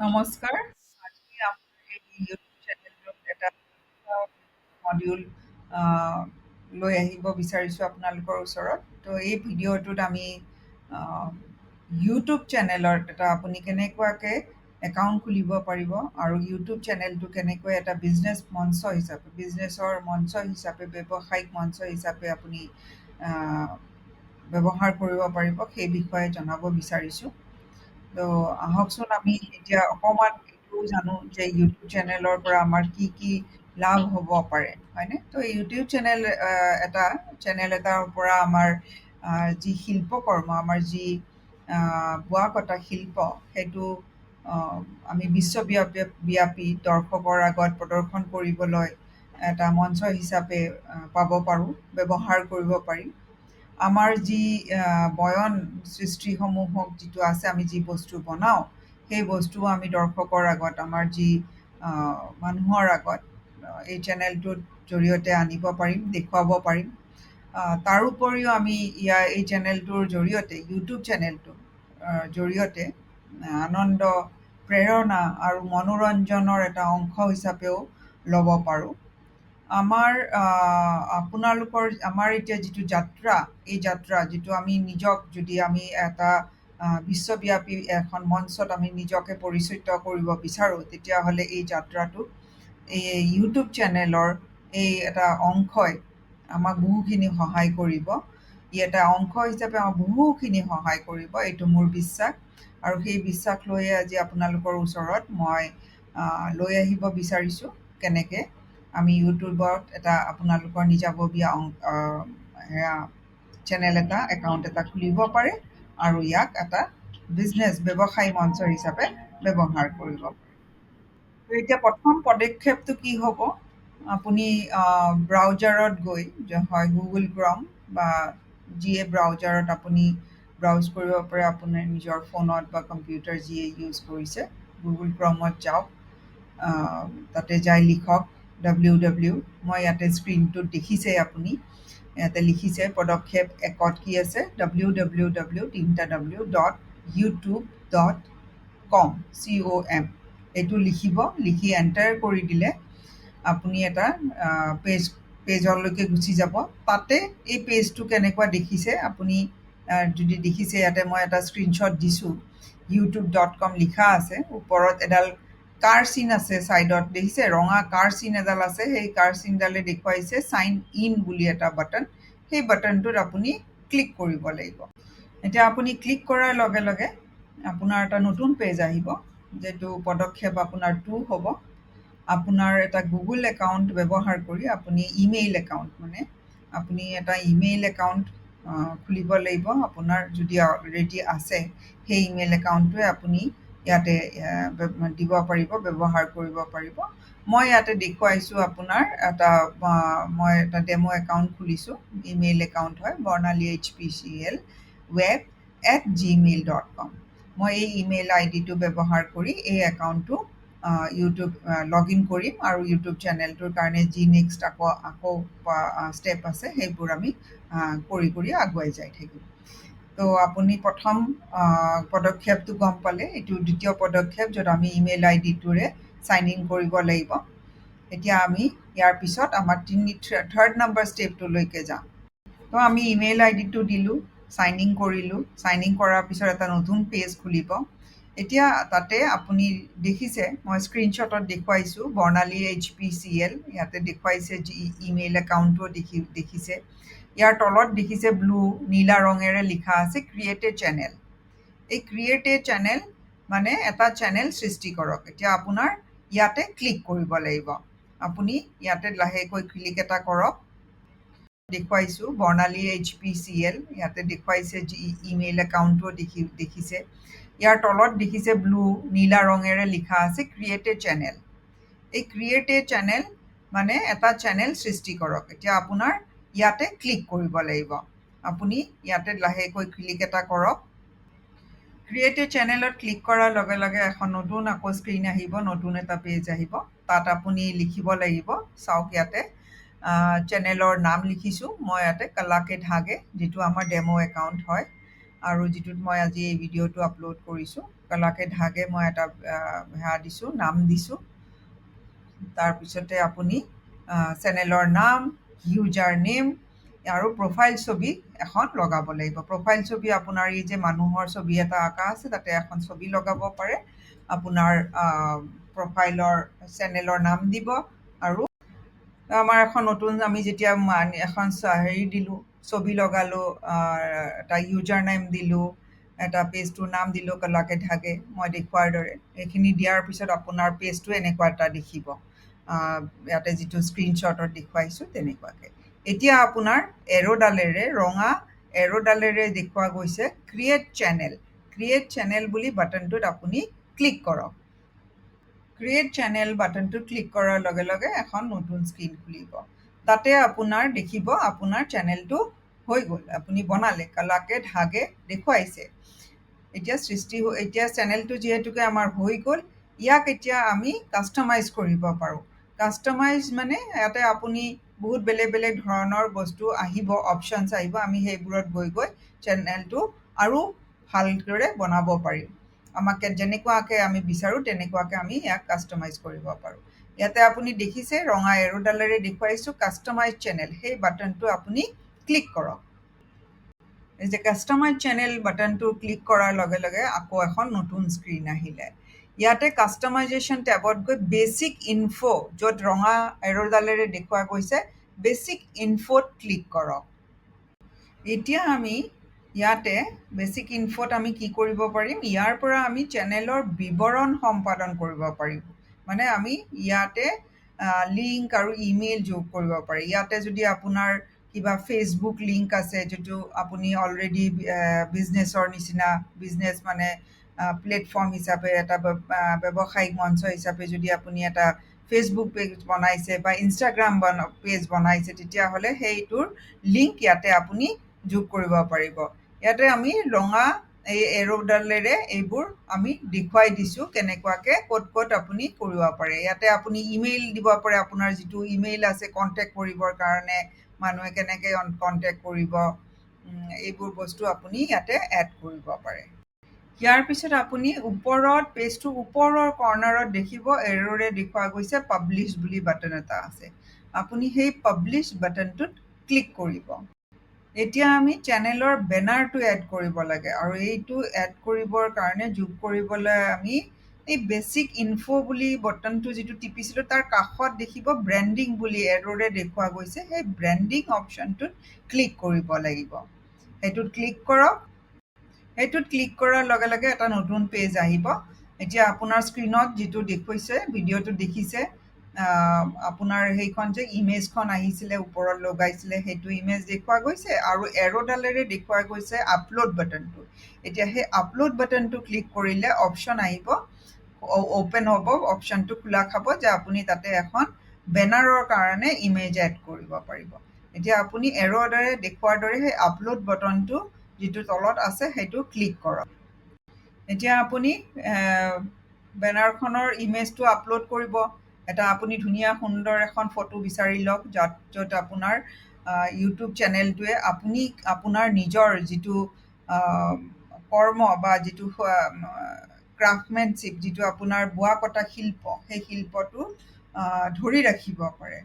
নমস্কাৰ। আজি আমাৰ এই ইউটিউব চেনেলটোত এটা মডিউল লৈ আহিব বিচাৰিছোঁ আপোনালোকৰ ওচৰত। তো এই ভিডিঅ'টোত আমি আহ, ইউটিউব চেনেলত আপুনি কেনেকুৱাকৈ একাউণ্ট খুলিব পাৰিব আৰু ইউটিউব চেনেলটো কেনেকৈ এটা বিজনেছৰ মঞ্চ হিচাপে ব্যৱসায়িক মঞ্চ হিচাপে আপুনি আহ, ব্যৱহাৰ কৰিব পাৰিব সেই বিষয়ে জনাব বিচাৰিছোঁ। তো আহকচোন আমি এতিয়া অকণমান এইটো জানো যে ইউটিউব চেনেলৰ পৰা আমাৰ কি কি লাভ হ'ব পাৰে হয়নে। তো ইউটিউব চেনেল এটাৰ পৰা আমাৰ যি শিল্পকৰ্ম আমাৰ যি বোৱা কটা শিল্প সেইটো আহ, আমি বিশ্বব্যাপী দৰ্শকৰ আগত প্ৰদৰ্শন কৰিবলৈ এটা মঞ্চ হিচাপে পাব পাৰোঁ, ব্যৱহাৰ কৰিব পাৰিম। আমাৰ যি বয়ন সৃষ্টিসমূহক যিটো আছে আমি যি বস্তু বনাওঁ সেই বস্তুও আমি দৰ্শকৰ আগত আমাৰ যি মানুহৰ আগত এই চেনেলটোৰ জৰিয়তে আনিব পাৰিম, দেখুৱাব পাৰিম। তাৰোপৰিও আমি এই চেনেলটোৰ জৰিয়তে ইউটিউব চেনেলটোৰ জৰিয়তে আনন্দ, প্ৰেৰণা আৰু মনোৰঞ্জনৰ এটা অংশ হিচাপেও ল'ব পাৰোঁ। আমাৰ এতিয়া যিটো যাত্ৰা, এই যাত্ৰা যিটো আমি নিজক যদি আমি এটা বিশ্বব্যাপী এখন মঞ্চত আমি নিজকে পৰিচিত কৰিব বিচাৰোঁ, তেতিয়াহ'লে এই যাত্ৰাটো এই ইউটিউব চেনেলৰ এই এটা অংশই আমাক বহুখিনি সহায় কৰিব। ই এটা অংশ হিচাপে আমাক বহুখিনি সহায় কৰিব, এইটো মোৰ বিশ্বাস। আৰু সেই বিশ্বাস লৈয়ে আজি আপোনালোকৰ ওচৰত মই লৈ আহিব বিচাৰিছোঁ কেনেকৈ আমি ইউটিউবত এটা আপোনালোকৰ নিজাববীয়া চেনেল এটা, একাউণ্ট এটা খুলিব পাৰে আৰু ইয়াক এটা ব্যৱসায়ী মঞ্চ হিচাপে ব্যৱহাৰ কৰিব পাৰে। তো এতিয়া প্ৰথম পদক্ষেপটো কি হ'ব, আপুনি ব্ৰাউজাৰত গৈ হয় গুগল ক্ৰম বা যিয়ে ব্ৰাউজাৰত আপুনি ব্ৰাউজ কৰিব পাৰে আপোনাৰ নিজৰ ফোনত বা কম্পিউটাৰ যিয়ে ইউজ কৰিছে, গুগল ক্ৰমত যাওক। তাতে যাই লিখক www, মই ইয়াতে স্ক্ৰীনটোত দেখিছে আপুনি, ইয়াতে লিখিছে পদক্ষেপ একত কি আছে, www .youtube.com এইটো লিখিব। লিখি এণ্টাৰ কৰি দিলে আপুনি এটা পেজলৈকে গুচি যাব। তাতে এই পেজটো কেনেকুৱা দেখিছে আপুনি যদি দেখিছে, ইয়াতে মই এটা স্ক্ৰীনশ্বট দিছোঁ। youtube.com লিখা আছে, ওপৰত এডাল কাৰ চিন আছে, ছাইডত দেখিছে ৰঙা কাৰ চিন এডাল আছে, সেই কাৰ চিনডালে দেখুৱাইছে চাইন ইন বুলি এটা বাটন। সেই বাটনটোত আপুনি ক্লিক কৰিব লাগিব। এতিয়া আপুনি ক্লিক কৰাৰ লগে লগে আপোনাৰ এটা নতুন পেজ আহিব, যিটো পদক্ষেপ আপোনাৰ 2 হ'ব। আপোনাৰ এটা গুগল একাউণ্ট ব্যৱহাৰ কৰি আপুনি ইমেইল একাউণ্ট, মানে আপুনি এটা ইমেইল একাউণ্ট খুলিব লাগিব। আপোনাৰ যদি অলৰেডি আছে সেই ইমেইল একাউণ্টটোৱে আপুনি ইয়াতে দিব পাৰিব, ব্যৱহাৰ কৰিব পাৰিব। মই ইয়াতে দেখুৱাইছোঁ আপোনাৰ মই এটা ডেমো একাউণ্ট খুলিছোঁ। ইমেইল একাউণ্ট হয় বৰ্ণালী hpcl@gmail.com। মই এই ইমেইল আইডিটো ব্যৱহাৰ কৰি এই একাউণ্টটো ইউটিউব লগ ইন কৰিম আৰু ইউটিউব চেনেলটোৰ কাৰণে যি নেক্সট আকৌ ষ্টেপ আছে সেইবোৰ আমি কৰি আগুৱাই যাই থাকিম। তো আপুনি প্ৰথম পদক্ষেপটো গম পালে। এইটো দ্বিতীয় পদক্ষেপ, য'ত আমি ইমেইল আইডিটোৰে চাইন ইন কৰিব লাগিব। এতিয়া আমি ইয়াৰ পিছত আমাৰ থাৰ্ড নম্বৰ ষ্টেপটোলৈকে যাম। তো আমি ইমেইল আইডিটো দিলোঁ, চাইন ইন কৰিলোঁ। চাইন ইন কৰাৰ পিছত এটা নতুন পেজ খুলিব। এতিয়া তাতে আপুনি দেখিছে, মই স্ক্ৰীনশ্বটত দেখুৱাইছোঁ বৰ্ণালী HPCL, ইয়াতে দেখুৱাইছে ইমেইল একাউণ্টটো দেখিছে। ইয়াৰ তলত দেখিছে নীলা ৰঙেৰে লিখা আছে ক্ৰিয়েট এ চেনেল। এই ক্ৰিয়েট এ চেনেল মানে এটা চেনেল সৃষ্টি কৰক। এতিয়া আপোনাৰ ইয়াতে ক্লিক কৰিব লাগিব। আপুনি ইয়াতে লাহেকৈ ক্লিক এটা কৰক। দেখুৱাইছোঁ বৰ্ণালী HPCL, ইয়াতে দেখুৱাইছে ইমেইল একাউণ্টটো দেখিছে। ইয়াৰ তলত দেখিছে নীলা ৰঙেৰে লিখা আছে ক্ৰিয়েট এ চেনেল। এই ক্ৰিয়েট এ চেনেল মানে এটা চেনেল সৃষ্টি কৰক। এতিয়া আপোনাৰ ইয়াতে ক্লিক কৰিব লাগিব। আপুনি ইয়াতে লাহেকৈ ক্লিক এটা কৰক। ক্ৰিয়েট এ চেনেলত ক্লিক কৰাৰ লগে লগে এখন নতুন আকৌ স্ক্ৰীন আহিব, নতুন এটা পেজ আহিব। তাত আপুনি লিখিব লাগিব, চাওক ইয়াতে চেনেলৰ নাম লিখিছোঁ মই ইয়াতে কলা কে ধাগে, যিটো আমাৰ ডেমো একাউণ্ট হয় আৰু যিটোত মই আজি এই ভিডিঅ'টো আপলোড কৰিছোঁ। কলাকে ধাগে মই এটা সেয়া দিছোঁ, নাম দিছোঁ। তাৰপিছতে আপুনি চেনেলৰ নাম, ইউজাৰ নেম আৰু প্ৰফাইল ছবি এখন লগাব লাগিব। প্ৰফাইল ছবি আপোনাৰ এই যে মানুহৰ ছবি এটা আঁকা আছে তাতে এখন ছবি লগাব পাৰে। আপোনাৰ প্ৰফাইলৰ চেনেলৰ নাম দিব আৰু আমাৰ এখন নতুন আমি যেতিয়া এখন হেৰি দিলোঁ, ছবি লগালোঁ, এটা ইউজাৰ নেম দিলোঁ, এটা পেজটোৰ নাম দিলোঁ কলাকে ধাগে মই দেখুওৱাৰ দৰে। এইখিনি দিয়াৰ পিছত আপোনাৰ পেজটো এনেকুৱা এটা দেখিব, ইয়াতে যিটো স্ক্ৰীনশ্বটত দেখুৱাইছোঁ তেনেকুৱাকৈ। এতিয়া আপোনাৰ এৰ'ডালেৰে, ৰঙা এৰ'ডালেৰে দেখুওৱা গৈছে ক্ৰিয়েট চেনেল। ক্ৰিয়েট চেনেল বুলি বাটনটোত আপুনি ক্লিক কৰক। ক্ৰিয়েট চেনেল বাটনটো ক্লিক কৰাৰ লগে লগে এখন নতুন স্ক্ৰীন খুলিব। তাতে আপোনাৰ দেখিব আপোনাৰ চেনেলটো হৈ গ'ল, আপুনি বনালে, কলাকে ধাগে দেখুৱাইছে। এতিয়া চেনেলটো যিহেতুকে আমাৰ হৈ গ'ল, ইয়াক এতিয়া আমি কাষ্টমাইজ কৰিব পাৰোঁ। কাষ্টমাইজ মানে ইয়াতে আপুনি বহুত বেলেগ বেলেগ ধৰণৰ বস্তু আহিব, অপশ্যনছ আহিব, আমি সেইবোৰত গৈ গৈ চেনেলটো আৰু ভালদৰে বনাব পাৰিম। আমাক যেনেকুৱাকৈ আমি বিচাৰোঁ তেনেকুৱাকৈ আমি ইয়াক কাষ্টমাইজ কৰিব পাৰোঁ। ইয়াতে আপুনি দেখিছে ৰঙা এৰ'ডালেৰে দেখুৱাইছোঁ কাষ্টমাইজ চেনেল, সেই বাটনটো আপুনি ক্লিক কৰক। এই যে কাষ্টমাইজ চেনেল বাটনটো ক্লিক কৰাৰ লগে লগে আকৌ এখন নতুন স্ক্ৰীন আহিলে। ইয়াতে কাষ্টমাইজেশ্যন টেবত গৈ বেচিক ইনফো, য'ত ৰঙা এৰ'ডালেৰে দেখুওৱা গৈছে বেচিক ইনফোত ক্লিক কৰক। এতিয়া আমি ইয়াতে বেচিক ইনফোত আমি কি কৰিব পাৰিম, ইয়াৰ পৰা আমি চেনেলৰ বিৱৰণ সম্পাদন কৰিব পাৰিম। মানে আমি ইয়াতে লিংক আৰু ইমেইল যোগ কৰিব পাৰি। ইয়াতে যদি আপোনাৰ কিবা ফেচবুক লিংক আছে, যিটো আপুনি অলৰেডি বিজনেছৰ নিচিনা, বিজনেছ মানে প্লেটফৰ্ম হিচাপে, এটা ব্যৱসায়িক মঞ্চ হিচাপে যদি আপুনি এটা ফেচবুক পেজ বনাইছে বা ইনষ্টাগ্ৰাম পেজ বনাইছে, তেতিয়াহ'লে সেইটোৰ লিংক ইয়াতে আপুনি যোগ কৰিব পাৰিব। ইয়াতে আমি ৰঙা এই এৰ'ডালেৰে এইবোৰ আমি দেখুৱাই দিছোঁ কেনেকুৱাকৈ ক'ত ক'ত আপুনি কৰিব পাৰে। ইয়াতে আপুনি ইমেইল দিব পাৰে, আপোনাৰ যিটো ইমেইল আছে কণ্টেক্ট কৰিবৰ কাৰণে, মানুহে কেনেকৈ কণ্টেক্ট কৰিব, এইবোৰ বস্তু আপুনি ইয়াতে এড কৰিব পাৰে। ইয়াৰ পিছত আপুনি ওপৰত, পেজটোৰ ওপৰৰ কৰ্নাৰত দেখিব এৰ'ৰে দেখুওৱা গৈছে পাব্লিছ বুলি বাটন এটা আছে। আপুনি সেই পাব্লিছ বাটনটোত ক্লিক কৰিব। এতিয়া আমি চেনেলৰ বেনাৰটো এড কৰিব লাগে, আৰু এইটো এড কৰিবৰ কাৰণে যোগ কৰিবলৈ আমি এই বেচিক ইনফো বুলি বাটনটো যিটো টিপিছিলোঁ তাৰ কাষত দেখিব ব্ৰেণ্ডিং বুলি এৰ'ৰে দেখুওৱা গৈছে, সেই ব্ৰেণ্ডিং অপশ্যনটোত ক্লিক কৰিব লাগিব। সেইটোত ক্লিক কৰক। সেইটোত ক্লিক কৰাৰ লগে লগে এটা নতুন পেজ আহিব। এতিয়া আপোনাৰ স্ক্ৰীণত যিটো দেখুৱাইছে, ভিডিঅ'টো দেখিছে, আপোনাৰ সেইখন যে ইমেজখন আহিছিলে ওপৰত লগাইছিলে, সেইটো ইমেজ দেখুওৱা গৈছে, আৰু এৰ'ডালেৰে দেখুওৱা গৈছে আপলোড বাটনটো। এতিয়া সেই আপলোড বাটনটো ক্লিক কৰিলে অপশ্যন আহিব, অ'পেন হ'ব, অপশ্যনটো খোলা খাব যে আপুনি তাতে এখন বেনাৰৰ কাৰণে ইমেজ এড কৰিব পাৰিব। এতিয়া আপুনি এৰ'ডালে দেখুওৱাৰ দৰে সেই আপলোড বাটনটো যিটো তলত আছে সেইটো ক্লিক কৰক। এতিয়া আপুনি বেনাৰখনৰ ইমেজটো আপলোড কৰিব। এটা আপুনি ধুনীয়া সুন্দৰ এখন ফটো বিচাৰি লওক, য'ত আপোনাৰ ইউটিউব চেনেলটোৱে আপুনি আপোনাৰ নিজৰ যিটো কৰ্ম বা যিটো ক্ৰাফ্টমেনশ্বিপ, যিটো আপোনাৰ বোৱা কটা শিল্প, সেই শিল্পটো ধৰি ৰাখিব পাৰে।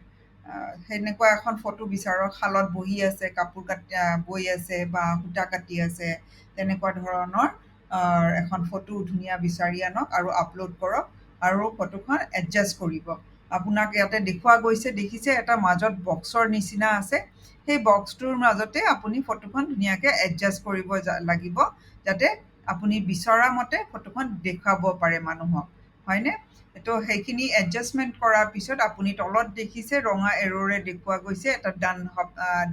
সেনেকুৱা এখন ফটো বিচাৰক, শালত বহি আছে, কাপোৰ বৈ আছে বা সূতা কাটি আছে, তেনেকুৱা ধৰণৰ এখন ফটো ধুনীয়া বিচাৰি আনক আৰু আপলোড কৰক, আৰু ফটোখন এডজাষ্ট কৰিব। আপোনাক ইয়াতে দেখুওৱা গৈছে, দেখিছে এটা মাজত বক্সৰ নিচিনা আছে, সেই বক্সটোৰ মাজতে আপুনি ফটোখন ধুনীয়াকৈ এডজাষ্ট কৰিব লাগিব, যাতে আপুনি বিচৰা মতে ফটোখন দেখুৱাব পাৰে মানুহক, হয়নে? তো সেইখিনি এডজাষ্টমেণ্ট কৰাৰ পিছত আপুনি তলত দেখিছে ৰঙা এৰ'ৰে দেখুওৱা গৈছে এটা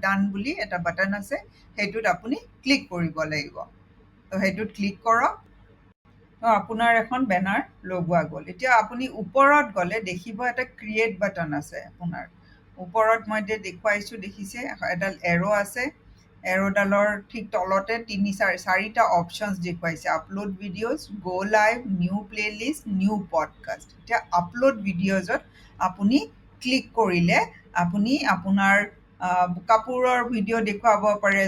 ডান বুলি এটা বাটন আছে, সেইটোত আপুনি ক্লিক কৰিব লাগিব। তো সেইটোত ক্লিক কৰক। আপোনাৰ এখন বেনাৰ লগোৱা গ'ল। এতিয়া আপুনি ওপৰত গ'লে দেখিব এটা ক্ৰিয়েট বাটন আছে। আপোনাৰ ওপৰত মই এতিয়া দেখুৱাইছোঁ, দেখিছে এডাল এৰ' আছে, এৰ'ডালৰ ঠিক তলতে চাৰিটা অপশ্যনছ দেখুৱাইছে, আপলোড ভিডিঅ'জ, গ' live, new playlist, new podcast. এতিয়া আপলোড ভিডিঅ'জত আপুনি ক্লিক কৰিলে আপুনি আপোনাৰ কাপোৰৰ ভিডিঅ' দেখুৱাব পাৰে।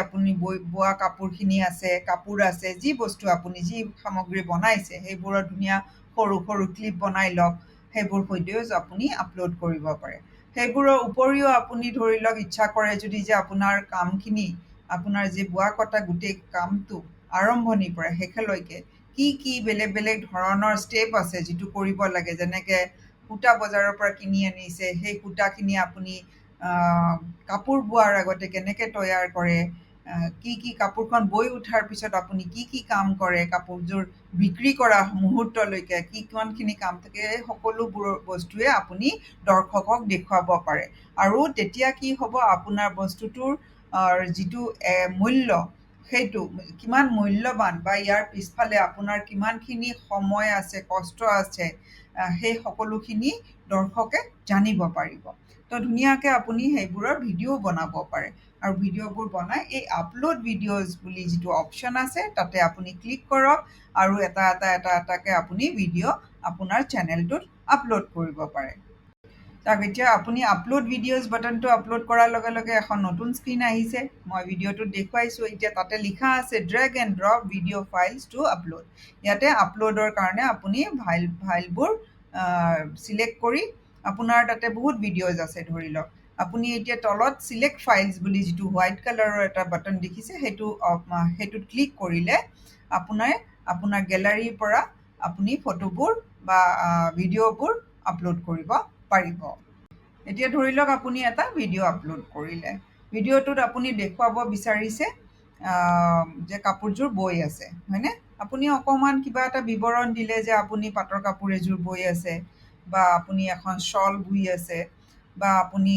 আপুনি বোৱা কাপোৰখিনি আছে, কাপোৰ আছে, যি বস্তু আপুনি যি সামগ্ৰী বনাইছে সেইবোৰৰ ধুনীয়া সৰু সৰু ক্লিপ বনাই লওক। সেইবোৰ ভিডিঅ'জ আপুনি আপলোড কৰিব পাৰে। সেইবোৰৰ উপৰিও আপুনি ধৰি লওক ইচ্ছা কৰে যদি যে আপোনাৰ কামখিনি, আপোনাৰ যি বোৱা কটা গোটেই কামটো আৰম্ভণিৰ পৰা শেষলৈকে কি কি বেলেগ বেলেগ ধৰণৰ ষ্টেপ আছে যিটো কৰিব লাগে, যেনেকৈ সূতা বজাৰৰ পৰা কিনি আনিছে, সেই সূতাখিনি আপুনি কাপোৰ বোৱাৰ আগতে কেনেকৈ তৈয়াৰ কৰে, কি কি কাপোৰখন বৈ উঠাৰ পিছত আপুনি কি কি কাম কৰে, কাপোৰযোৰ বিক্ৰী কৰা মুহূৰ্তলৈকে কিমানখিনি কাম থাকে, এই সকলোবোৰ বস্তুৱে আপুনি দৰ্শকক দেখুৱাব পাৰে। আৰু তেতিয়া কি হ'ব, আপোনাৰ বস্তুটোৰ যিটো মূল্য, সেইটো কিমান মূল্যৱান বা ইয়াৰ পিছফালে আপোনাৰ কিমানখিনি সময় আছে, কষ্ট আছে, সেই সকলোখিনি দৰ্শকে জানিব পাৰিব। তো ধুনীয়াকৈ আপুনি সেইবোৰৰ ভিডিঅ' বনাব পাৰে। আৰু ভিডিঅ'বোৰ বনাই এই আপলোড ভিডিঅ'জ বুলি যিটো অপশ্যন আছে তাতে আপুনি ক্লিক কৰক, আৰু এটাকৈ আপুনি ভিডিঅ' আপোনাৰ চেনেলটোত আপলোড কৰিব পাৰে। এতিয়া আপুনি আপলোড ভিডিঅ'জ বাটনটো আপলোড কৰাৰ লগে লগে এখন নতুন স্ক্ৰীন আহিছে। মই ভিডিঅ'টোত দেখুৱাইছোঁ। এতিয়া তাতে লিখা আছে drag and drop video' files to upload. ইয়াতে আপলোডৰ কাৰণে আপুনি ফাইলবোৰ ছিলেক্ট কৰি, আপোনাৰ তাতে বহুত ভিডিঅ'জ আছে ধৰি লওক। আপুনি এতিয়া তলত ছিলেক্ট ফাইলছ বুলি যিটো হোৱাইট কালাৰৰ এটা বাটন দেখিছে, সেইটোত ক্লিক কৰিলে আপোনাৰ গেলাৰীৰ পৰা আপুনি ফটোবোৰ বা ভিডিঅ'বোৰ আপলোড কৰিব পাৰিব। এতিয়া ধৰি লওক আপুনি এটা ভিডিঅ' আপলোড কৰিলে। ভিডিঅ'টোত আপুনি দেখুৱাব বিচাৰিছে যে কাপোৰযোৰ বৈ আছে, হয়নে? আপুনি অকণমান কিবা এটা বিৱৰণ দিলে যে আপুনি পাটৰ কাপোৰ এযোৰ বৈ আছে, বা আপুনি এখন শ্বল বৈ আছে, বা আপুনি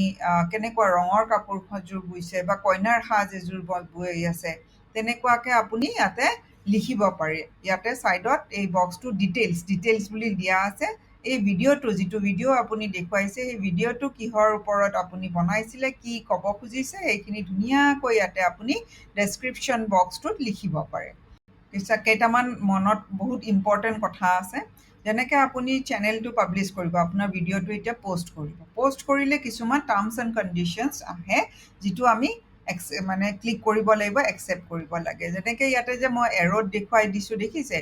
কেনেকুৱা ৰঙৰ কাপোৰযোৰ বৈছে, বা কইনাৰ সাজ এযোৰ বৈ আছে, তেনেকুৱাকৈ আপুনি ইয়াতে লিখিব পাৰে। ইয়াতে ছাইডত এই বক্সটো ডিটেইলছ বুলি দিয়া আছে। এই ভিডিঅ'টো, যিটো ভিডিঅ' আপুনি দেখুৱাইছে, সেই ভিডিঅ'টো কিহৰ ওপৰত আপুনি বনাইছিলে, কি ক'ব খুজিছে, সেইখিনি ধুনীয়াকৈ ইয়াতে আপুনি ডেছক্ৰিপশ্যন বক্সটোত লিখিব পাৰে। কেইটামান মনত বহুত ইম্পৰ্টেণ্ট কথা আছে। যেনেকৈ আপুনি চেনেলটো পাব্লিছ কৰিব, আপোনাৰ ভিডিঅ'টো এতিয়া প'ষ্ট কৰিব। প'ষ্ট কৰিলে কিছুমান টাৰ্মছ এণ্ড কণ্ডিশ্যনছ আহে, যিটো আমি ক্লিক কৰিব লাগিব, একচেপ্ট কৰিব লাগে। যেনেকৈ ইয়াতে যে মই এৰ'ত দেখুৱাই দিছোঁ, দেখিছে?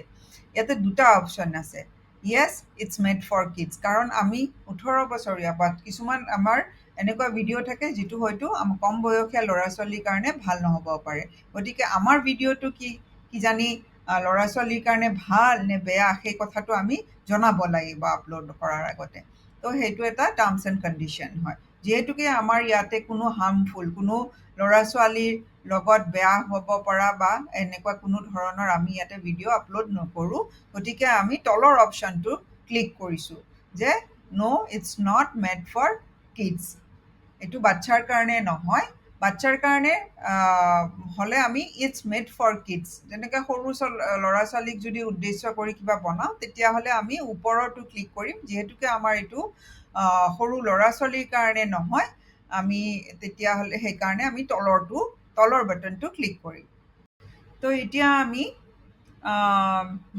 ইয়াতে দুটা অপশ্যন আছে। য়েছ, ইটছ মেড ফৰ কিডছ, কাৰণ আমি 18 বছৰীয়া বা কিছুমান আমাৰ এনেকুৱা ভিডিঅ' থাকে যিটো হয়তো কম বয়সীয়া ল'ৰা ছোৱালীৰ কাৰণে ভাল নহ'ব পাৰে। গতিকে আমাৰ ভিডিঅ'টো কিজানি ল'ৰা ছোৱালীৰ কাৰণে ভাল নে বেয়া, সেই কথাটো আমি জনাব লাগিব আপলোড কৰাৰ আগতে। তো সেইটো এটা টাৰ্মছ এণ্ড কণ্ডিশ্যন হয়। যিহেতুকে আমাৰ ইয়াতে কোনো হাৰ্মফুল, কোনো ল'ৰা ছোৱালীৰ লগত বেয়া হ'ব পৰা বা এনেকুৱা কোনো ধৰণৰ আমি ইয়াতে ভিডিঅ' আপলোড নকৰোঁ। গতিকে আমি তলৰ অপশ্যনটো ক্লিক কৰিছোঁ যে no' it's not made for kids, এইটো বাচ্ছাৰ কাৰণে নহয়। বাচ্ছাৰ কাৰণে হ'লে আমি ইটছ মেড ফৰ কিডছ, যেনেকৈ সৰু ল'ৰা ছোৱালীক যদি উদ্দেশ্য কৰি কিবা বনাওঁ, তেতিয়াহ'লে আমি ওপৰৰটো ক্লিক কৰিম। যিহেতুকে আমাৰ এইটো সৰু ল'ৰা ছোৱালীৰ কাৰণে নহয়, আমি তেতিয়াহ'লে সেইকাৰণে আমি তলৰ বাটনটো ক্লিক কৰিম। তো এতিয়া আমি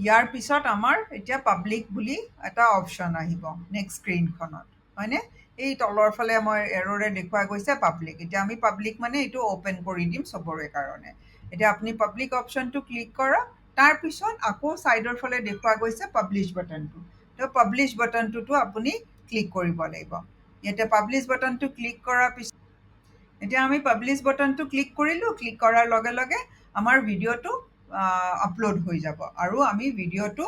ইয়াৰ পিছত আমাৰ এতিয়া পাব্লিক বুলি এটা অপশ্যন আহিব নেক্সট স্ক্ৰীনখনত, হয়নে? এই তলৰ ফালে মই এৰ'ৰে দেখুওৱা গৈছে পাব্লিক। এতিয়া আমি পাব্লিক মানে এইটো অ'পেন কৰি দিম চবৰে কাৰণে। এতিয়া আপুনি পাব্লিক অপশ্যনটো ক্লিক কৰক। তাৰপিছত আকৌ ছাইডৰ ফালে দেখুওৱা গৈছে পাব্লিছ বাটনটো। তো পাব্লিছ বাটনটোতো আপুনি ক্লিক কৰিব লাগিব। ইয়াতে পাব্লিছ বাটনটো ক্লিক কৰাৰ পিছত এতিয়া আমি পাব্লিছ বাটনটো ক্লিক কৰিলোঁ। ক্লিক কৰাৰ লগে লগে আমাৰ ভিডিঅ'টো আপলোড হৈ যাব, আৰু আমি ভিডিঅ'টো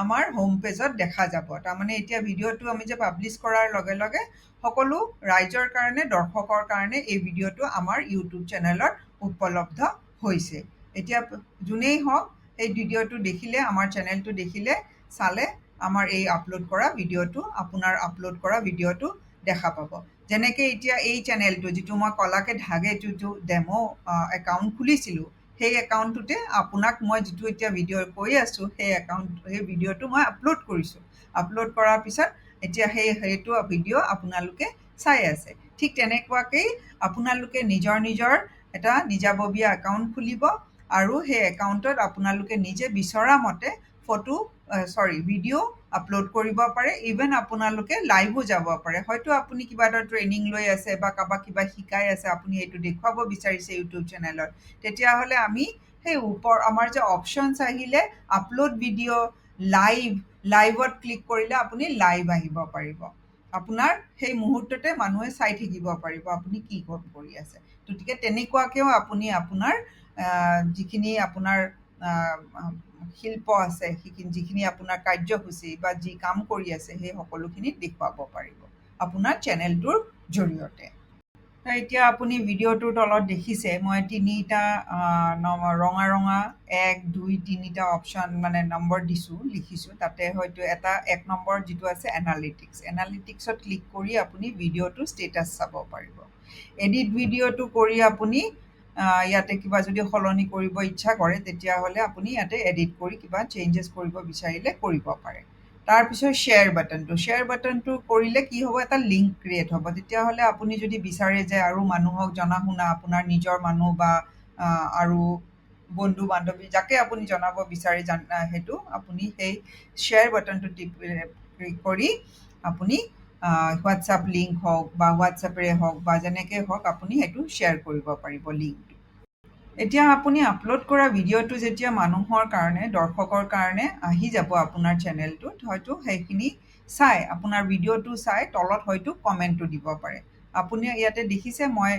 আমাৰ হোম পেজত দেখা যাব। তাৰমানে এতিয়া ভিডিঅ'টো আমি যে পাব্লিছ কৰাৰ লগে লগে সকলো ৰাইজৰ কাৰণে, দৰ্শকৰ কাৰণে এই ভিডিঅ'টো আমাৰ ইউটিউব চেনেলত উপলব্ধ হৈছে। এতিয়া যোনেই হওক এই ভিডিঅ'টো দেখিলে, আমাৰ চেনেলটো দেখিলে, চালে আমাৰ এই আপলোড কৰা ভিডিঅ'টো, আপোনাৰ আপলোড কৰা ভিডিঅ'টো দেখা পাব। যেনেকৈ এতিয়া এই চেনেলটো, যিটো মই কলাকে ধাগে যিটো ডেম' একাউণ্ট খুলিছিলোঁ, সেই একাউণ্টটোতে আপোনাক মই যিটো এতিয়া ভিডিঅ' কৈ আছোঁ, সেই ভিডিঅ'টো মই আপলোড কৰিছোঁ। আপলোড কৰাৰ পিছত এতিয়া সেইটো ভিডিঅ' আপোনালোকে চাই আছে। ঠিক তেনেকুৱাকেই আপোনালোকে নিজৰ এটা নিজাববীয়া একাউণ্ট খুলিব, আৰু সেই একাউণ্টত আপোনালোকে নিজে বিচৰা মতে ভিডিঅ' আপলোড কৰিব পাৰে। ইভেন আপোনালোকে লাইভো যাব পাৰে। হয়তো আপুনি কিবা এটা ট্ৰেইনিং লৈ আছে বা কাৰোবাক কিবা শিকাই আছে, আপুনি এইটো দেখুৱাব বিচাৰিছে ইউটিউব চেনেলত, তেতিয়াহ'লে আমি সেই আমাৰ যে অপশ্যনছ আহিলে আপলোড ভিডিঅ', লাইভত ক্লিক কৰিলে আপুনি লাইভ আহিব পাৰিব। আপোনাৰ সেই মুহূৰ্ততে মানুহে চাই থাকিব পাৰিব আপুনি কি কৰি আছে। গতিকে তেনেকুৱাকেও আপুনি আপোনাৰ যিখিনি আপোনাৰ শিল্প আছে, সেইখিনি যিখিনি আপোনাৰ কাৰ্যসূচী বা যি কাম কৰি আছে, সেই সকলোখিনি দেখুৱাব পাৰিব আপোনাৰ চেনেলটোৰ জৰিয়তে। এতিয়া আপুনি ভিডিঅ'টোৰ তলত দেখিছে মই তিনিটা ৰঙা ৰঙা 1, 2, 3টা অপশ্যন মানে নম্বৰ দিছোঁ, লিখিছোঁ। তাতে হয়তো এক নম্বৰ যিটো আছে এনালিটিক্সত ক্লিক কৰি আপুনি ভিডিঅ'টোৰ ষ্টেটাছ চাব পাৰিব। এডিট ভিডিঅ'টো কৰি আপুনি ইয়াতে কিবা যদি সলনি কৰিব ইচ্ছা কৰে, তেতিয়াহ'লে আপুনি ইয়াতে এডিট কৰি কিবা চেঞ্জেছ কৰিব বিচাৰিলে কৰিব পাৰে। তাৰপিছত শ্বেয়াৰ বাটনটো কৰিলে কি হ'ব, এটা লিংক ক্ৰিয়েট হ'ব। তেতিয়াহ'লে আপুনি যদি বিচাৰে যে আৰু মানুহক জনা শুনা আপোনাৰ নিজৰ মানুহ বা আৰু বন্ধু বান্ধৱী যাকে আপুনি জনাব বিচাৰে, সেইটো আপুনি সেই শ্বেয়াৰ বাটনটো ক্লিক কৰি আপুনি হোৱাটছআপ লিংক হওক বা হোৱাটছআপেৰে হওক বা যেনেকৈ হওক আপুনি সেইটো শ্বেয়াৰ কৰিব পাৰিব লিংকটো। এতিয়া আপুনি আপলোড কৰা ভিডিঅ'টো যেতিয়া মানুহৰ কাৰণে, দৰ্শকৰ কাৰণে আহি যাব আপোনাৰ চেনেলটোত, হয়তো সেইখিনি চাই আপোনাৰ ভিডিঅ'টো চাই তলত হয়তো কমেণ্টটো দিব পাৰে। আপুনি ইয়াতে দেখিছে মই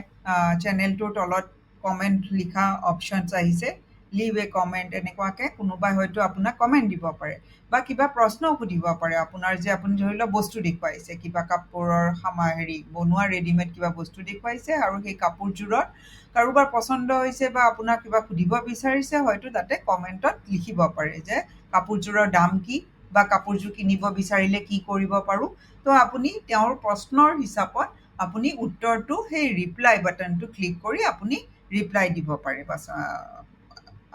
চেনেলটোৰ তলত কমেণ্ট লিখা অপশ্যনছ আহিছে, লিভ এ কমেণ্ট, এনেকুৱাকৈ কোনোবাই হয়তো আপোনাক কমেণ্ট দিব পাৰে বা কিবা প্ৰশ্নও সুধিব পাৰে। আপোনাৰ যে আপুনি ধৰি লওক বস্তু দেখুৱাইছে, কিবা কাপোৰৰ বনোৱা ৰেডিমেড কিবা বস্তু দেখুৱাইছে আৰু সেই কাপোৰযোৰত কাৰোবাৰ পচন্দ হৈছে বা আপোনাক কিবা সুধিব বিচাৰিছে, হয়তো তাতে কমেণ্টত লিখিব পাৰে যে কাপোৰযোৰৰ দাম কি বা কাপোৰযোৰ কিনিব বিচাৰিলে কি কৰিব পাৰোঁ। তো আপুনি তেওঁৰ প্ৰশ্নৰ হিচাপত আপুনি উত্তৰটো সেই ৰিপ্লাই বাটনটো ক্লিক কৰি আপুনি ৰিপ্লাই দিব পাৰে বা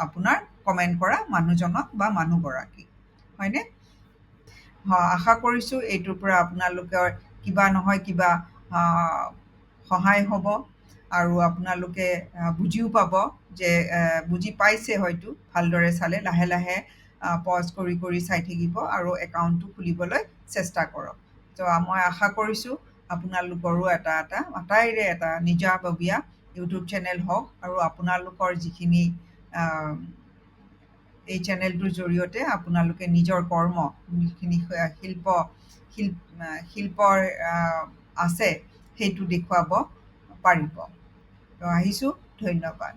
আপোনাৰ কমেণ্ট কৰা মানুহজনক বা মানুহগৰাকীক, হয়নে? আশা কৰিছোঁ এইটোৰ পৰা আপোনালোকৰ কিবা নহয় কিবা সহায় হ'ব আৰু আপোনালোকে বুজিও পাব যে বুজি পাইছে হয়তো, ভালদৰে চালে লাহে লাহে পজ কৰি কৰি চাই থাকিব আৰু একাউণ্টটো খুলিবলৈ চেষ্টা কৰক। তো মই আশা কৰিছোঁ আপোনালোকৰো আটাইৰে এটা নিজাববীয়া ইউটিউব চেনেল হওক আৰু আপোনালোকৰ যিখিনি এই চেনেলটোৰ জৰিয়তে আপোনালোকে নিজৰ কৰ্ম, যিখিনি শিল্পৰ আছে, সেইটো দেখুৱাব পাৰিব। তো আহিছোঁ, ধন্যবাদ।